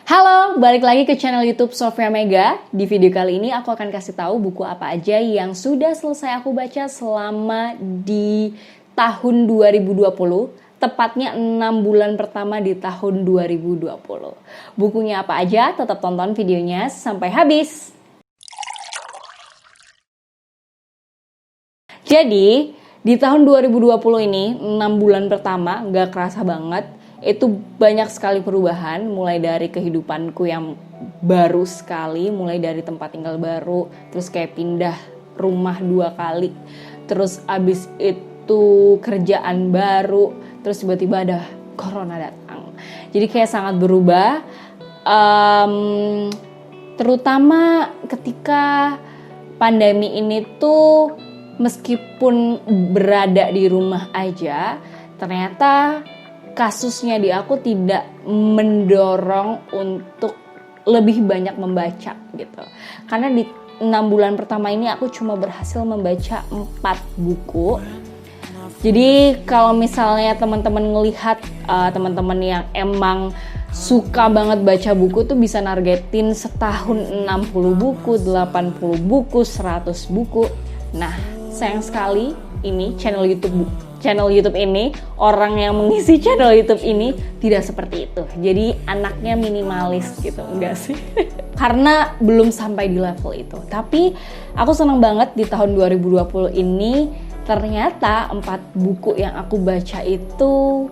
Halo, balik lagi ke channel YouTube Sofia Mega. Di video kali ini aku akan kasih tahu buku apa aja yang sudah selesai aku baca selama di tahun 2020, tepatnya 6 bulan pertama di tahun 2020. Bukunya apa aja? Tetap tonton videonya sampai habis. Jadi, di tahun 2020 ini, 6 bulan pertama, gak kerasa banget. Itu banyak sekali perubahan, mulai dari kehidupanku yang baru sekali, mulai dari tempat tinggal baru, terus kayak pindah rumah 2 kali, terus abis itu kerjaan baru, terus tiba-tiba ada corona datang. Jadi kayak sangat berubah, terutama ketika pandemi ini tuh meskipun berada di rumah aja, ternyata kasusnya di aku tidak mendorong untuk lebih banyak membaca gitu. Karena di 6 bulan pertama ini aku cuma berhasil membaca 4 buku. Jadi kalau misalnya teman-teman ngelihat teman-teman yang emang suka banget baca buku tuh bisa nargetin setahun 60 buku, 80 buku, 100 buku. Nah, sayang sekali ini channel YouTube ini, orang yang mengisi channel YouTube ini tidak seperti itu. Jadi anaknya minimalis gitu, enggak sih? Karena belum sampai di level itu. Tapi aku senang banget di tahun 2020 ini ternyata 4 buku yang aku baca itu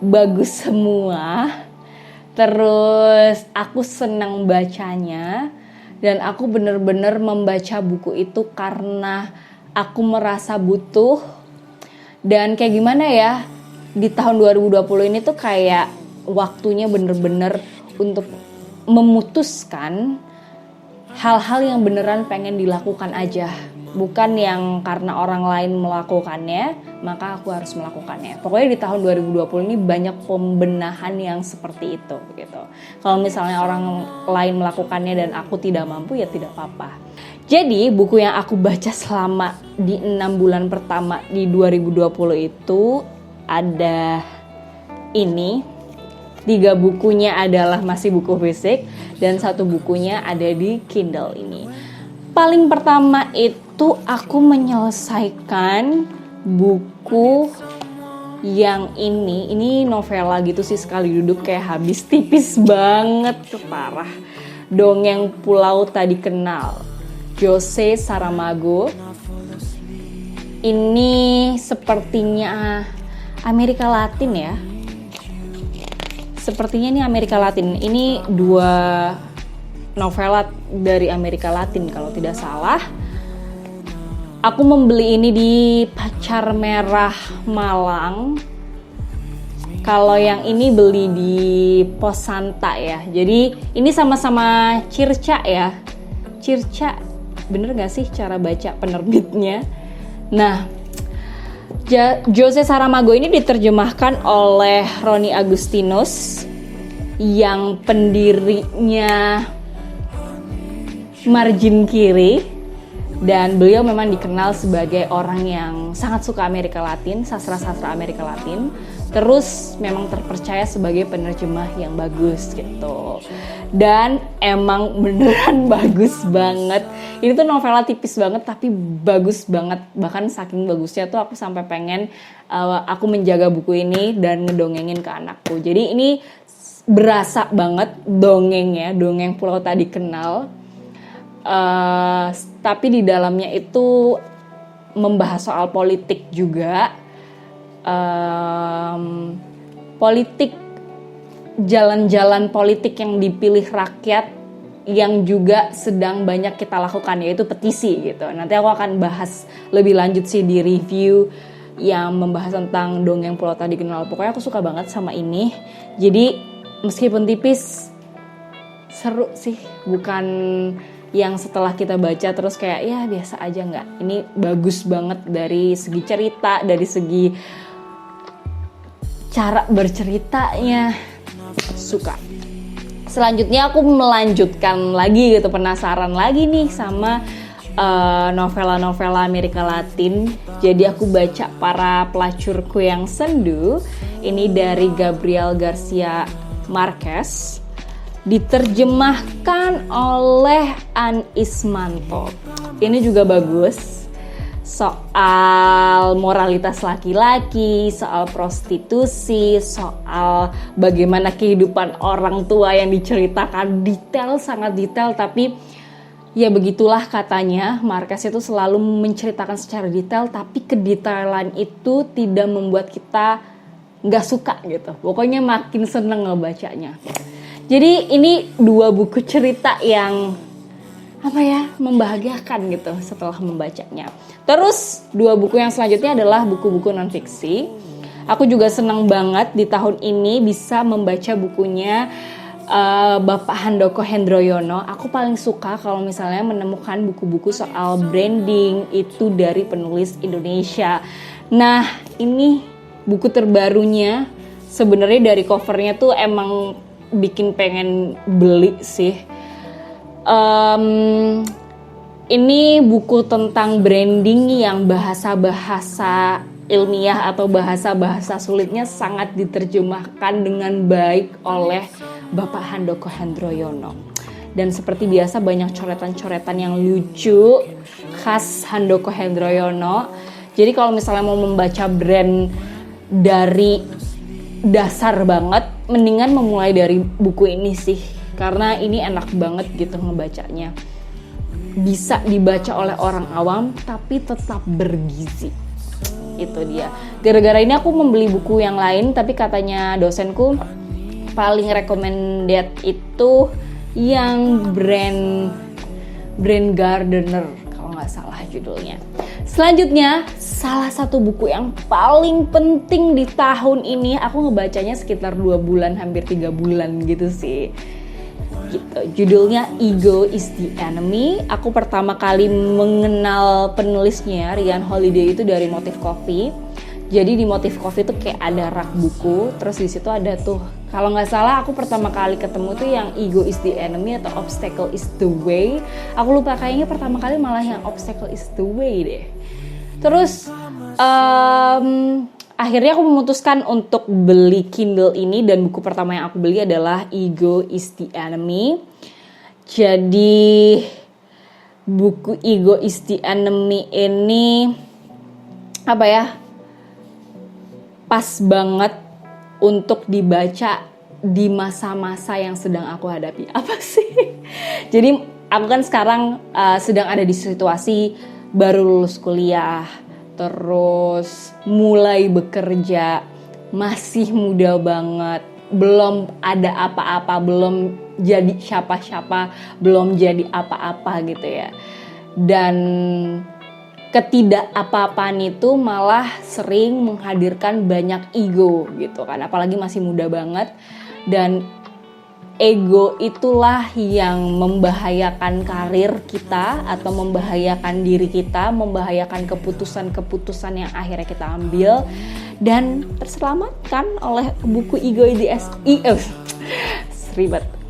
bagus semua. Terus aku senang bacanya dan aku bener-bener membaca buku itu karena aku merasa butuh. Dan kayak gimana ya, di tahun 2020 ini tuh kayak waktunya bener-bener untuk memutuskan hal-hal yang beneran pengen dilakukan aja. Bukan yang karena orang lain melakukannya, maka aku harus melakukannya. Pokoknya di tahun 2020 ini banyak pembenahan yang seperti itu gitu. Kalau misalnya orang lain melakukannya dan aku tidak mampu, ya tidak apa-apa. Jadi buku yang aku baca selama di 6 bulan pertama di 2020 itu ada ini. 3 bukunya adalah masih buku fisik dan 1 bukunya ada di Kindle ini. Paling pertama itu aku menyelesaikan buku yang ini novela gitu sih, sekali duduk kayak habis, tipis banget, parah. Dongeng Pulau Tadi Kenal, Jose Saramago. Ini sepertinya Amerika Latin ya. Sepertinya ini Amerika Latin. Ini 2 novela dari Amerika Latin kalau tidak salah. Aku membeli ini di Pacar Merah Malang. Kalau yang ini beli di Pos Santa ya. Jadi ini sama-sama Circa ya. Circa, bener gak sih cara baca penerbitnya? Nah, Jose Saramago ini diterjemahkan oleh Roni Agustinus yang pendirinya Margin Kiri, dan beliau memang dikenal sebagai orang yang sangat suka Amerika Latin, sastra-sastra Amerika Latin, terus memang terpercaya sebagai penerjemah yang bagus gitu. Dan emang beneran bagus banget. Ini tuh novela tipis banget tapi bagus banget. Bahkan saking bagusnya tuh aku sampai pengen aku menjaga buku ini dan ngedongengin ke anakku. Jadi ini berasa banget dongengnya, dongeng Pulau Tadi Kenal. Tapi di dalamnya itu membahas soal politik juga, politik, jalan-jalan politik yang dipilih rakyat yang juga sedang banyak kita lakukan, yaitu petisi gitu. Nanti aku akan bahas lebih lanjut sih di review yang membahas tentang dongeng Pulau Tadi Kenal. Pokoknya aku suka banget sama ini. Jadi meskipun tipis, seru sih, bukan yang setelah kita baca terus kayak ya biasa aja, nggak. Ini bagus banget dari segi cerita, dari segi cara berceritanya, suka. Selanjutnya aku melanjutkan lagi gitu, penasaran lagi nih sama novela-novela Amerika Latin. Jadi aku baca Para Pelacurku Yang Sendu. Ini dari Gabriel Garcia Marquez. diterjemahkan oleh An Ismanto. Ini juga bagus. Soal moralitas laki-laki, soal prostitusi, soal bagaimana kehidupan orang tua yang diceritakan detail, sangat detail. Tapi ya begitulah katanya, Marquez itu selalu menceritakan secara detail, tapi kedetailan itu tidak membuat kita nggak suka gitu. Pokoknya makin seneng ngebacanya. Jadi ini 2 buku cerita yang membahagiakan gitu setelah membacanya. Terus 2 buku yang selanjutnya adalah buku-buku non-fiksi. Aku juga senang banget di tahun ini bisa membaca bukunya Bapak Handoko Hendroyono. Aku paling suka kalau misalnya menemukan buku-buku soal branding itu dari penulis Indonesia. Nah, ini buku terbarunya. Sebenarnya dari covernya tuh emang bikin pengen beli sih. Ini buku tentang branding yang bahasa-bahasa ilmiah atau bahasa-bahasa sulitnya sangat diterjemahkan dengan baik oleh Bapak Handoko Hendroyono. Dan seperti biasa banyak coretan-coretan yang lucu khas Handoko Hendroyono. Jadi kalau misalnya mau membaca brand dari dasar banget, mendingan memulai dari buku ini sih. Karena ini enak banget gitu ngebacanya. Bisa dibaca oleh orang awam tapi tetap bergizi. Itu dia. Gara-gara ini aku membeli buku yang lain, tapi katanya dosenku paling recommended itu yang brand Gardener kalau nggak salah judulnya. Selanjutnya, salah satu buku yang paling penting di tahun ini, aku ngebacanya sekitar 2 bulan, hampir 3 bulan gitu sih. Gitu. Judulnya Ego is the Enemy. Aku pertama kali mengenal penulisnya Ryan Holiday itu dari Motif Coffee. Jadi di Motif Coffee itu kayak ada rak buku, terus di situ ada tuh, kalau nggak salah aku pertama kali ketemu tuh yang Ego is the Enemy atau Obstacle is the Way. Aku lupa, kayaknya pertama kali malah yang Obstacle is the Way deh. Terus akhirnya aku memutuskan untuk beli Kindle ini, dan buku pertama yang aku beli adalah Ego is the Enemy. Jadi buku Ego is the Enemy ini pas banget untuk dibaca di masa-masa yang sedang aku hadapi. Apa sih? Jadi aku kan sekarang sedang ada di situasi baru lulus kuliah, terus mulai bekerja, masih muda banget, belum ada apa-apa, belum jadi siapa-siapa, belum jadi apa-apa gitu ya. Dan ketidakapa-apaan itu malah sering menghadirkan banyak ego gitu kan, apalagi masih muda banget. Dan ego itulah yang membahayakan karir kita atau membahayakan diri kita, membahayakan keputusan-keputusan yang akhirnya kita ambil, dan terselamatkan oleh buku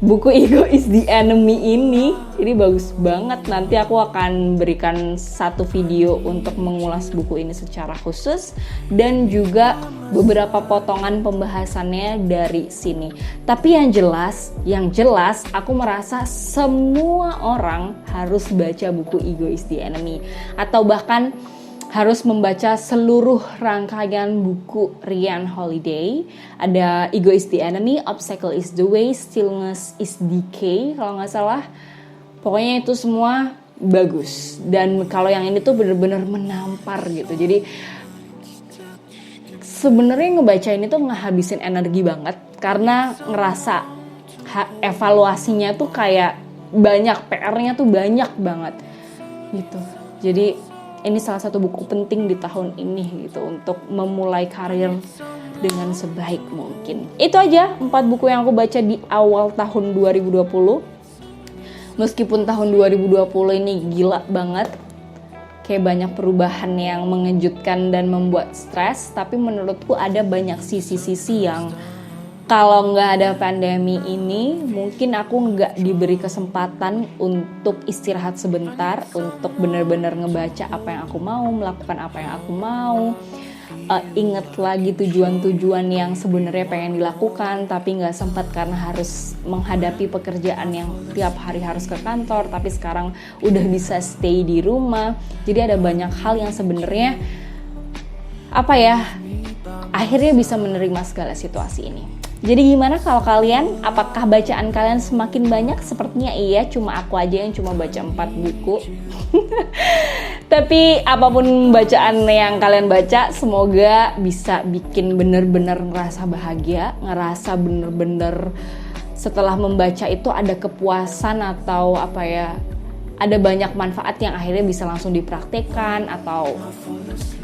buku Ego is the Enemy ini. Ini bagus banget. Nanti aku akan berikan satu video untuk mengulas buku ini secara khusus, dan juga beberapa potongan pembahasannya dari sini. Tapi yang jelas aku merasa semua orang harus baca buku Ego is the Enemy, atau bahkan harus membaca seluruh rangkaian buku Ryan Holiday. Ada Ego is the Enemy, Obstacle is the Way, Stillness is Decay kalau nggak salah. Pokoknya itu semua bagus. Dan kalau yang ini tuh bener-bener menampar gitu. Jadi sebenarnya ngebaca ini tuh ngehabisin energi banget, karena ngerasa evaluasinya tuh kayak banyak, PR-nya tuh banyak banget gitu. Jadi ini salah satu buku penting di tahun ini gitu, untuk memulai karir dengan sebaik mungkin. Itu aja 4 buku yang aku baca di awal tahun 2020. Meskipun tahun 2020 ini gila banget, kayak banyak perubahan yang mengejutkan dan membuat stres, tapi menurutku ada banyak sisi-sisi yang kalau nggak ada pandemi ini, mungkin aku nggak diberi kesempatan untuk istirahat sebentar, untuk benar-benar ngebaca apa yang aku mau, melakukan apa yang aku mau. inget lagi tujuan-tujuan yang sebenarnya pengen dilakukan tapi nggak sempat karena harus menghadapi pekerjaan yang tiap hari harus ke kantor, tapi sekarang udah bisa stay di rumah. Jadi ada banyak hal yang sebenarnya akhirnya bisa menerima segala situasi ini. Jadi gimana kalau kalian? Apakah bacaan kalian semakin banyak? Sepertinya iya, cuma aku aja yang cuma baca 4 buku. Tapi apapun bacaan yang kalian baca, semoga bisa bikin bener-bener ngerasa bahagia, ngerasa bener-bener setelah membaca itu ada kepuasan atau ada banyak manfaat yang akhirnya bisa langsung dipraktekkan, atau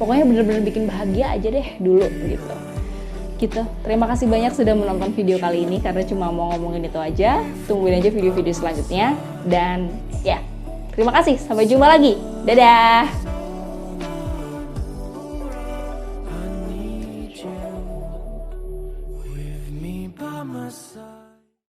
pokoknya bener-bener bikin bahagia aja deh dulu gitu. Terima kasih banyak sudah menonton video kali ini, karena cuma mau ngomongin itu aja. Tungguin aja video-video selanjutnya, dan ya, terima kasih, sampai jumpa lagi, dadah.